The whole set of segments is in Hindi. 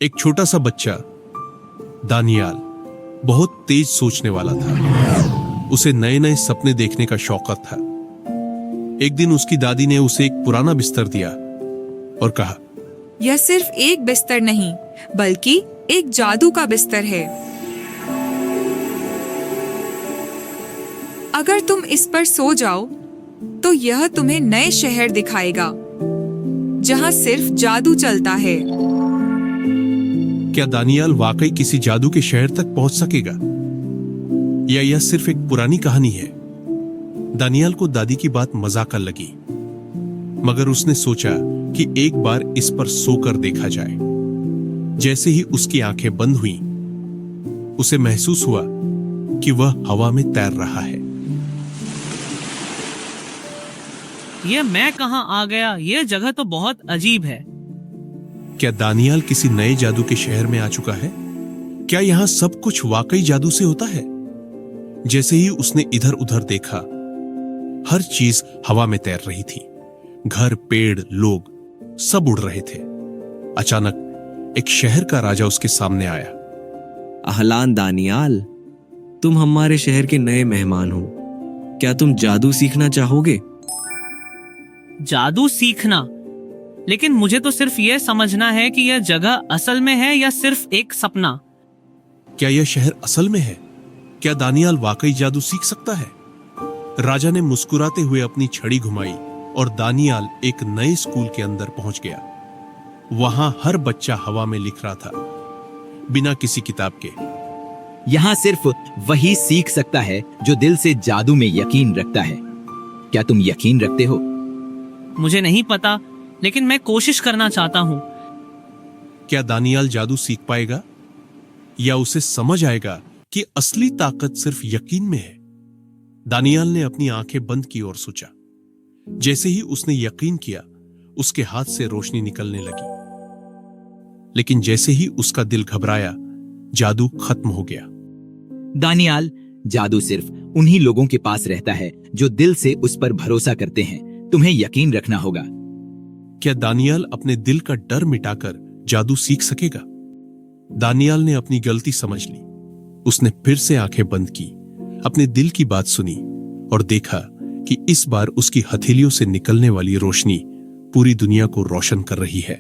एक छोटा सा बच्चा दानियाल बहुत तेज सोचने वाला था। उसे नए नए सपने देखने का शौक था। एक दिन उसकी दादी ने उसे एक पुराना बिस्तर दिया और कहा, यह सिर्फ एक बिस्तर नहीं बल्कि एक जादू का बिस्तर है। अगर तुम इस पर सो जाओ तो यह तुम्हें नए शहर दिखाएगा जहां सिर्फ जादू चलता है। क्या दानियाल वाकई किसी जादू के शहर तक पहुंच सकेगा या यह सिर्फ एक पुरानी कहानी है? दानियाल को दादी की बात मजाकल लगी, मगर उसने सोचा कि एक बार इस पर सोकर देखा जाए। जैसे ही उसकी आंखें बंद हुईं, उसे महसूस हुआ कि वह हवा में तैर रहा है। ये मैं कहां आ गया? यह जगह तो बहुत अजीब है। क्या दानियाल किसी नए जादू के शहर में आ चुका है? क्या यहां सब कुछ वाकई जादू से होता है? जैसे ही उसने इधर उधर देखा, हर चीज हवा में तैर रही थी। घर, पेड़, लोग सब उड़ रहे थे। अचानक एक शहर का राजा उसके सामने आया। अहलान दानियाल, तुम हमारे शहर के नए मेहमान हो। क्या तुम जादू सीखना चाहोगे? जादू सीखना? लेकिन मुझे तो सिर्फ यह समझना है कि यह जगह असल में है या सिर्फ एक सपना। क्या यह शहर असल में है? क्या दानियाल वाकई जादू सीख सकता है? राजा ने मुस्कुराते हुए अपनी छड़ी घुमाई और दानियाल एक नए स्कूल के अंदर पहुंच गया। वहां हर बच्चा हवा में लिख रहा था, बिना किसी किताब के। यहाँ सिर्फ वही सीख सकता है जो दिल से जादू में यकीन रखता है। क्या तुम यकीन रखते हो? मुझे नहीं पता, लेकिन मैं कोशिश करना चाहता हूं। क्या दानियाल जादू सीख पाएगा या उसे समझ आएगा कि असली ताकत सिर्फ यकीन में है? दानियाल ने अपनी आंखें बंद की और सोचा। जैसे ही उसने यकीन किया, उसके हाथ से रोशनी निकलने लगी। लेकिन जैसे ही उसका दिल घबराया, जादू खत्म हो गया। दानियाल, जादू सिर्फ उन्हीं लोगों के पास रहता है जो दिल से उस पर भरोसा करते हैं। तुम्हें यकीन रखना होगा। क्या दानियाल अपने दिल का डर मिटाकर जादू सीख सकेगा? दानियाल ने अपनी गलती समझ ली। उसने फिर से आंखें बंद की, अपने दिल की बात सुनी और देखा कि इस बार उसकी हथेलियों से निकलने वाली रोशनी पूरी दुनिया को रोशन कर रही है।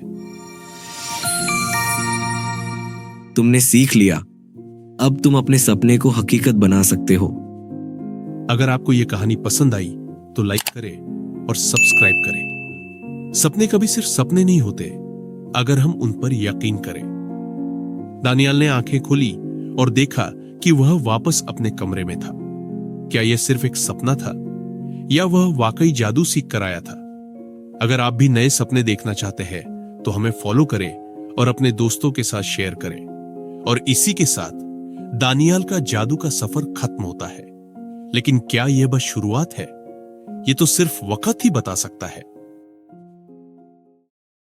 तुमने सीख लिया। अब तुम अपने सपने को हकीकत बना सकते हो। अगर आपको यह कहानी पसंद आई तो लाइक करें और सब्सक्राइब करें। सपने कभी सिर्फ सपने नहीं होते अगर हम उन पर यकीन करें। दानियाल ने आंखें खोली और देखा कि वह वापस अपने कमरे में था। क्या यह सिर्फ एक सपना था या वह वाकई जादू सीख कर आया था? अगर आप भी नए सपने देखना चाहते हैं तो हमें फॉलो करें और अपने दोस्तों के साथ शेयर करें। और इसी के साथ दानियाल का जादू का सफर खत्म होता है। लेकिन क्या यह बस शुरुआत है? यह तो सिर्फ वक्त ही बता सकता है।